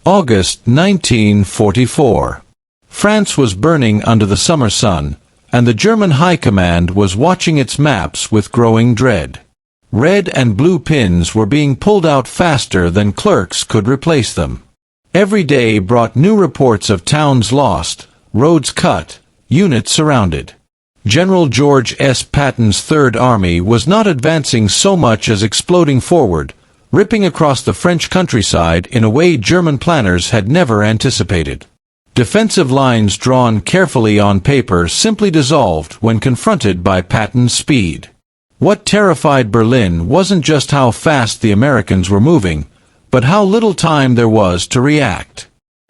August 1944. France was burning under the summer sun, and the German High Command was watching its maps with growing dread. Red and blue pins were being pulled out faster than clerks could replace them. Every day brought new reports of towns lost, roads cut, units surrounded. General George S. Patton's Third Army was not advancing so much as exploding forward, ripping across the French countryside in a way German planners had never anticipated. Defensive lines drawn carefully on paper simply dissolved when confronted by Patton's speed. What terrified Berlin wasn't just how fast the Americans were moving, but how little time there was to react.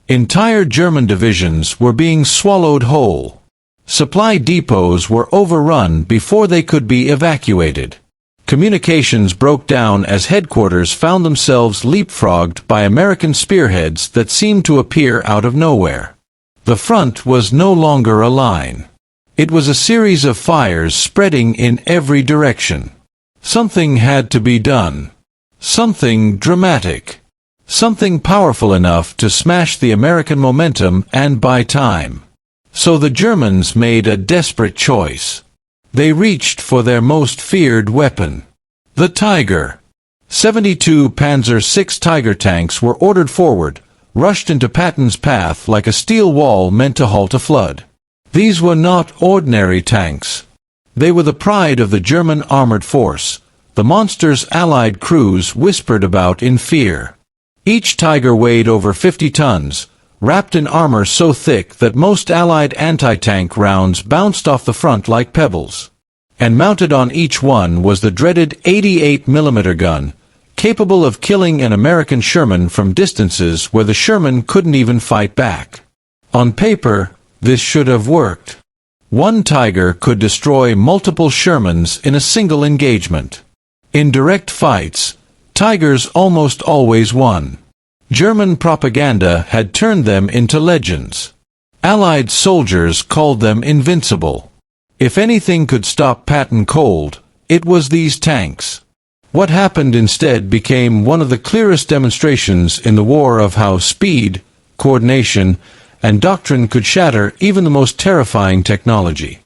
Entire German divisions were being swallowed whole. Supply depots were overrun before they could be evacuated. Communications broke down as headquarters found themselves leapfrogged by American spearheads that seemed to appear out of nowhere. The front was no longer a line. It was a series of fires spreading in every direction. Something had to be done. Something dramatic. Something powerful enough to smash the American momentum and buy time. So the Germans made a desperate choice. They reached for their most feared weapon. The Tiger. 72 Panzer VI Tiger tanks were ordered forward, rushed into Patton's path like a steel wall meant to halt a flood. These were not ordinary tanks. They were the pride of the German armored force, the monsters Allied crews whispered about in fear. Each Tiger weighed over 50 tons, wrapped in armor so thick that most Allied anti-tank rounds bounced off the front like pebbles. And mounted on each one was the dreaded 88mm gun, capable of killing an American Sherman from distances where the Sherman couldn't even fight back. On paper, this should have worked. One Tiger could destroy multiple Shermans in a single engagement. In direct fights, Tigers almost always won. German propaganda had turned them into legends. Allied soldiers called them invincible. If anything could stop Patton cold, it was these tanks. What happened instead became one of the clearest demonstrations in the war of how speed, coordination, and doctrine could shatter even the most terrifying technology.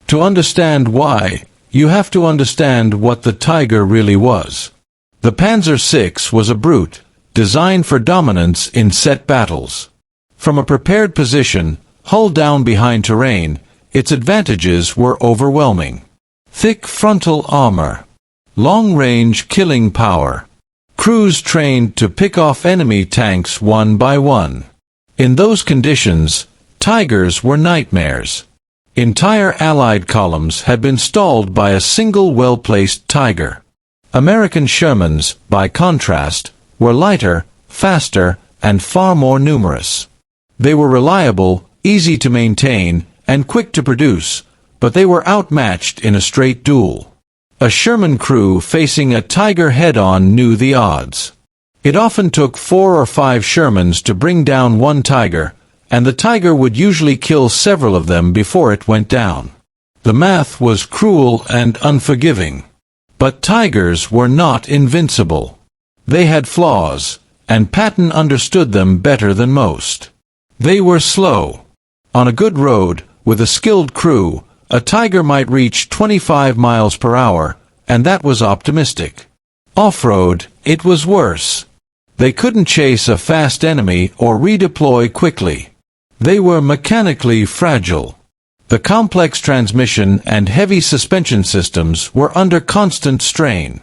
To understand why, you have to understand what the Tiger really was. The Panzer VI was a brute, designed for dominance in set battles. From a prepared position, hull down behind terrain, its advantages were overwhelming. Thick frontal armor. Long-range killing power. Crews trained to pick off enemy tanks one by one. In those conditions, Tigers were nightmares. Entire Allied columns had been stalled by a single well-placed Tiger. American Shermans, by contrast, were lighter, faster, and far more numerous. They were reliable, easy to maintain, and quick to produce, but they were outmatched in a straight duel. A Sherman crew facing a Tiger head-on knew the odds. It often took 4 or 5 Shermans to bring down one Tiger, and the Tiger would usually kill several of them before it went down. The math was cruel and unforgiving. But Tigers were not invincible. They had flaws, and Patton understood them better than most. They were slow. On a good road, with a skilled crew, a Tiger might reach 25 miles per hour, and that was optimistic. Off-road, it was worse. They couldn't chase a fast enemy or redeploy quickly. They were mechanically fragile. The complex transmission and heavy suspension systems were under constant strain.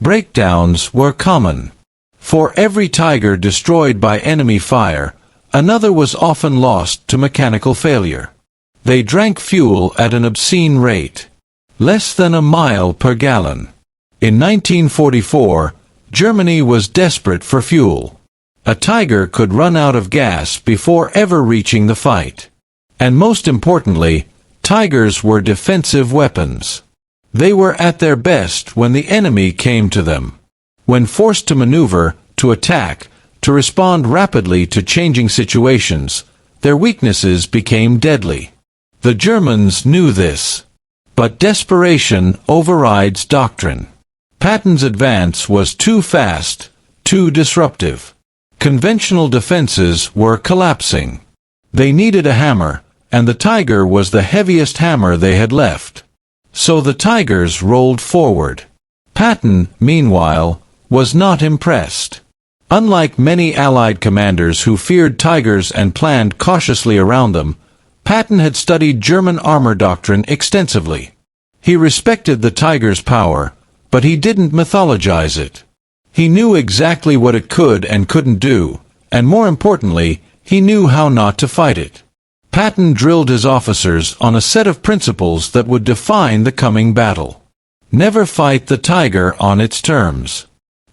Breakdowns were common. For every Tiger destroyed by enemy fire, another was often lost to mechanical failure. They drank fuel at an obscene rate. Less than a mile per gallon. In 1944, Germany was desperate for fuel. A Tiger could run out of gas before ever reaching the fight. And most importantly, Tigers were defensive weapons. They were at their best when the enemy came to them. When forced to maneuver, to attack, to respond rapidly to changing situations, their weaknesses became deadly. The Germans knew this. But desperation overrides doctrine. Patton's advance was too fast, too disruptive. Conventional defenses were collapsing. They needed a hammer, and the Tiger was the heaviest hammer they had left. So the Tigers rolled forward. Patton, meanwhile, was not impressed. Unlike many Allied commanders who feared Tigers and planned cautiously around them, Patton had studied German armor doctrine extensively. He respected the Tiger's power, but he didn't mythologize it. He knew exactly what it could and couldn't do, and more importantly, he knew how not to fight it. Patton drilled his officers on a set of principles that would define the coming battle. Never fight the Tiger on its terms.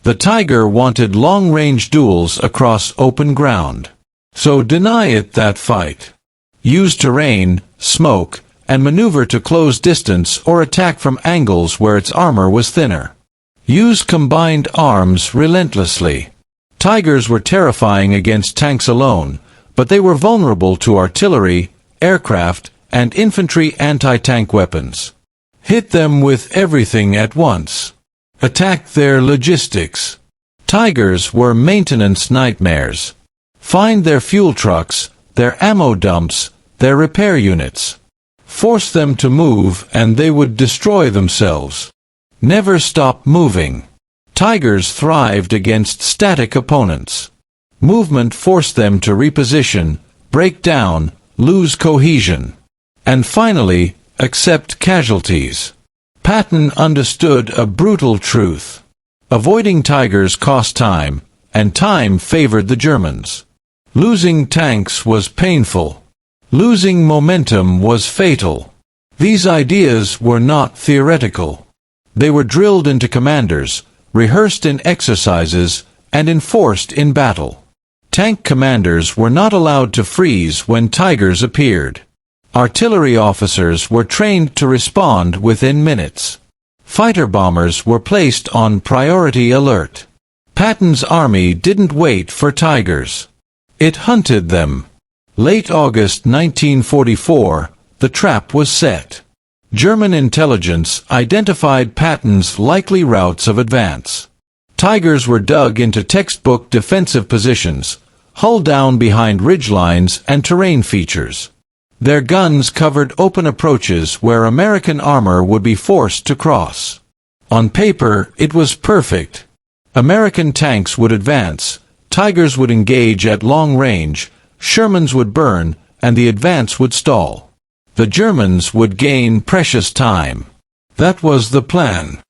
The Tiger wanted long-range duels across open ground. So deny it that fight. Use terrain, smoke, and maneuver to close distance or attack from angles where its armor was thinner. Use combined arms relentlessly. Tigers were terrifying against tanks alone, but they were vulnerable to artillery, aircraft, and infantry anti-tank weapons. Hit them with everything at once. Attack their logistics. Tigers were maintenance nightmares. Find their fuel trucks, their ammo dumps, their repair units. Force them to move and they would destroy themselves. Never stop moving. Tigers thrived against static opponents. Movement forced them to reposition, break down, lose cohesion. And finally, accept casualties. Patton understood a brutal truth. Avoiding Tigers cost time, and time favored the Germans. Losing tanks was painful. Losing momentum was fatal. These ideas were not theoretical. They were drilled into commanders, rehearsed in exercises, and enforced in battle. Tank commanders were not allowed to freeze when Tigers appeared. Artillery officers were trained to respond within minutes. Fighter bombers were placed on priority alert. Patton's army didn't wait for Tigers. It hunted them. Late August 1944, the trap was set. German intelligence identified Patton's likely routes of advance. Tigers were dug into textbook defensive positions, hull down behind ridgelines and terrain features. Their guns covered open approaches where American armor would be forced to cross. On paper, it was perfect. American tanks would advance, Tigers would engage at long range, Shermans would burn, and the advance would stall. The Germans would gain precious time. That was the plan.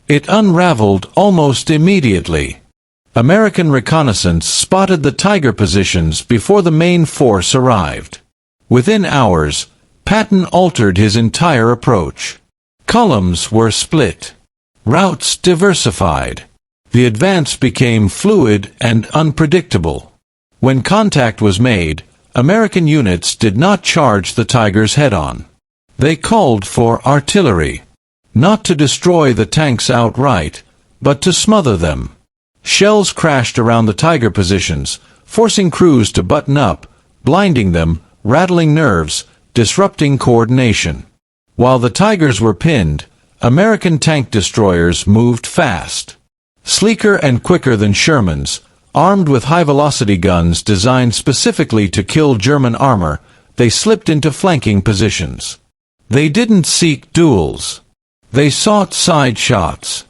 It unraveled almost immediately. American reconnaissance spotted the Tiger positions before the main force arrived. Within hours, Patton altered his entire approach. Columns were split. Routes diversified. The advance became fluid and unpredictable. When contact was made, American units did not charge the Tigers head-on. They called for artillery. Not to destroy the tanks outright, but to smother them. Shells crashed around the Tiger positions, forcing crews to button up, blinding them, rattling nerves, disrupting coordination. While the Tigers were pinned, American tank destroyers moved fast. Sleeker and quicker than Shermans, armed with high-velocity guns designed specifically to kill German armor, they slipped into flanking positions. They didn't seek duels. They sought side shots.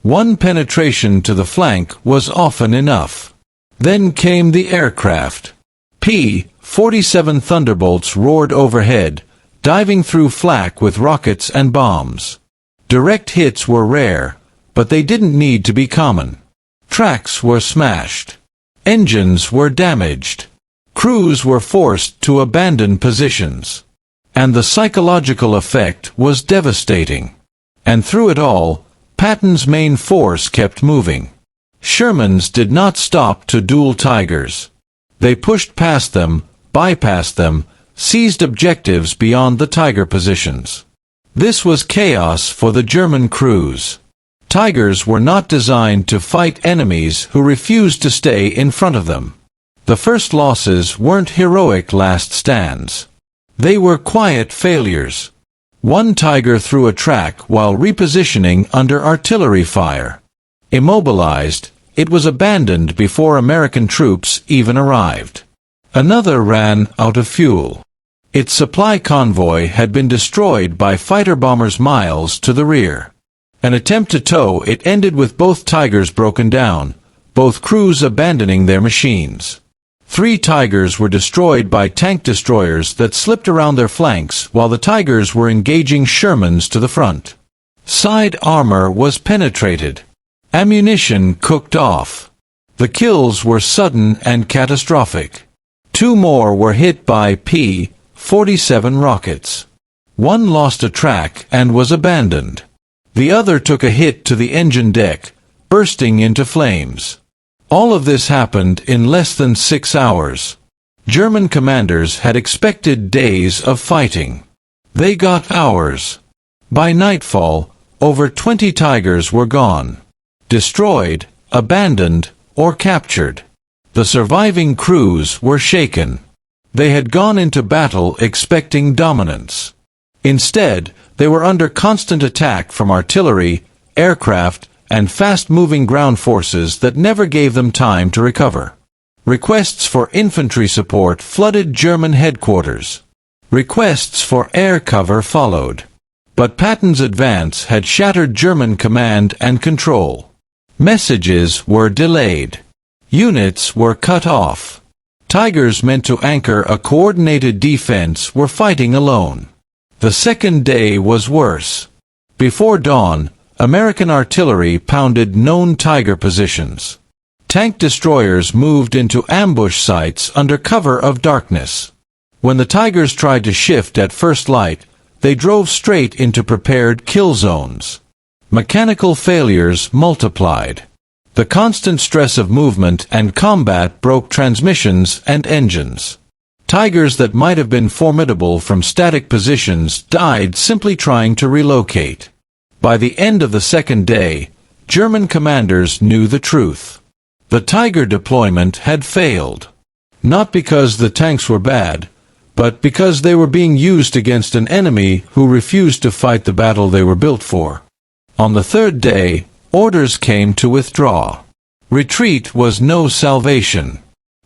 One penetration to the flank was often enough. Then came the aircraft. P-47 Thunderbolts roared overhead, diving through flak with rockets and bombs. Direct hits were rare, but they didn't need to be common. Tracks were smashed. Engines were damaged. Crews were forced to abandon positions. And the psychological effect was devastating. And through it all, Patton's main force kept moving. Sherman's did not stop to duel Tigers. They pushed past them, bypassed them, seized objectives beyond the Tiger positions. This was chaos for the German crews. Tigers were not designed to fight enemies who refused to stay in front of them. The first losses weren't heroic last stands. They were quiet failures. One Tiger threw a track while repositioning under artillery fire. Immobilized, It was abandoned before American troops even arrived. Another ran out of fuel. Its supply convoy had been destroyed by fighter bombers miles to the rear. An attempt to tow it ended with both Tigers broken down, both crews abandoning their machines. 3 Tigers were destroyed by tank destroyers that slipped around their flanks while the Tigers were engaging Shermans to the front. Side armor was penetrated. Ammunition cooked off. The kills were sudden and catastrophic. 2 more were hit by P-47 rockets. 1 lost a track and was abandoned. The other took a hit to the engine deck, bursting into flames. All of this happened in less than 6 hours. German commanders had expected days of fighting. They got hours. By nightfall, over 20 Tigers were gone. Destroyed, abandoned, or captured. The surviving crews were shaken. They had gone into battle expecting dominance. Instead, they were under constant attack from artillery, aircraft, and fast-moving ground forces that never gave them time to recover. Requests for infantry support flooded German headquarters. Requests for air cover followed. But Patton's advance had shattered German command and control. Messages were delayed. Units were cut off. Tigers meant to anchor a coordinated defense were fighting alone. The second day was worse. Before dawn, American artillery pounded known Tiger positions. Tank destroyers moved into ambush sites under cover of darkness. When the Tigers tried to shift at first light, they drove straight into prepared kill zones. Mechanical failures multiplied. The constant stress of movement and combat broke transmissions and engines. Tigers that might have been formidable from static positions died simply trying to relocate. By the end of the second day, German commanders knew the truth. The Tiger deployment had failed. Not because the tanks were bad, but because they were being used against an enemy who refused to fight the battle they were built for. On the third day, orders came to withdraw. Retreat was no salvation.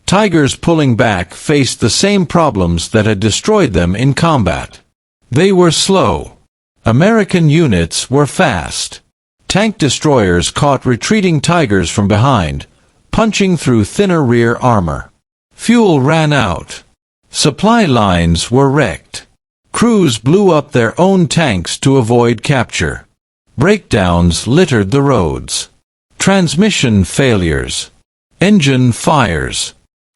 Tigers pulling back faced the same problems that had destroyed them in combat. They were slow. American units were fast. Tank destroyers caught retreating Tigers from behind, punching through thinner rear armor. Fuel ran out. Supply lines were wrecked. Crews blew up their own tanks to avoid capture. Breakdowns littered the roads. Transmission failures. Engine fires.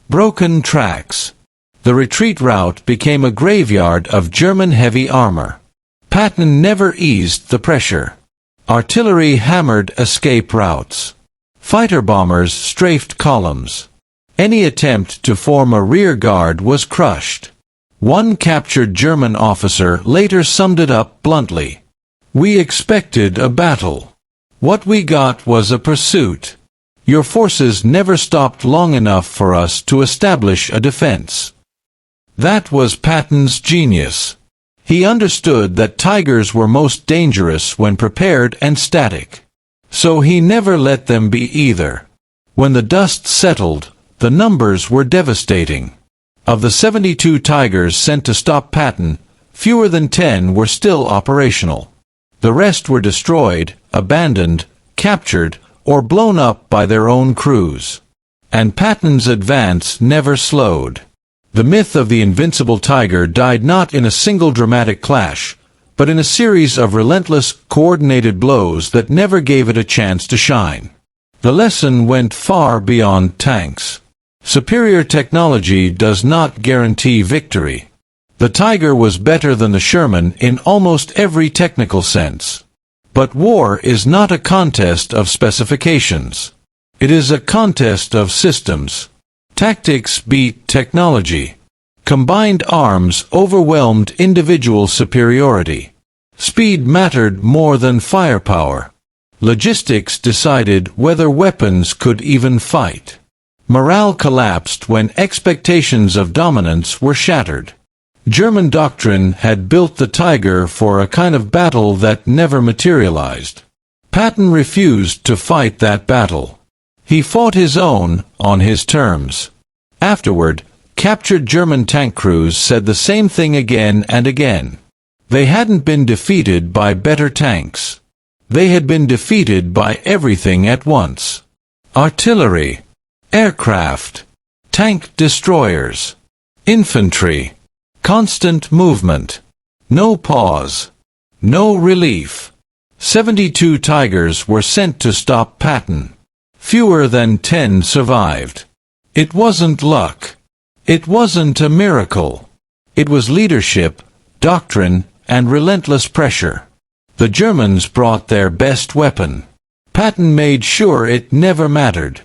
Broken tracks. The retreat route became a graveyard of German heavy armor. Patton never eased the pressure. Artillery hammered escape routes. Fighter bombers strafed columns. Any attempt to form a rear guard was crushed. One captured German officer later summed it up bluntly. "We expected a battle. What we got was a pursuit. Your forces never stopped long enough for us to establish a defense." That was Patton's genius. He understood that Tigers were most dangerous when prepared and static. So he never let them be either. When the dust settled, the numbers were devastating. Of the 72 Tigers sent to stop Patton, fewer than 10 were still operational. The rest were destroyed, abandoned, captured, or blown up by their own crews. And Patton's advance never slowed. The myth of the invincible Tiger died not in a single dramatic clash, but in a series of relentless, coordinated blows that never gave it a chance to shine. The lesson went far beyond tanks. Superior technology does not guarantee victory. The Tiger was better than the Sherman in almost every technical sense. But war is not a contest of specifications. It is a contest of systems. Tactics beat technology. Combined arms overwhelmed individual superiority. Speed mattered more than firepower. Logistics decided whether weapons could even fight. Morale collapsed when expectations of dominance were shattered. German doctrine had built the Tiger for a kind of battle that never materialized. Patton refused to fight that battle. He fought his own, on his terms. Afterward, captured German tank crews said the same thing again and again. They hadn't been defeated by better tanks. They had been defeated by everything at once. Artillery, aircraft, tank destroyers, infantry, constant movement, no pause, no relief. 72 Tigers were sent to stop Patton. Fewer than 10 survived. It wasn't luck. It wasn't a miracle. It was leadership, doctrine, and relentless pressure. The Germans brought their best weapon. Patton made sure it never mattered.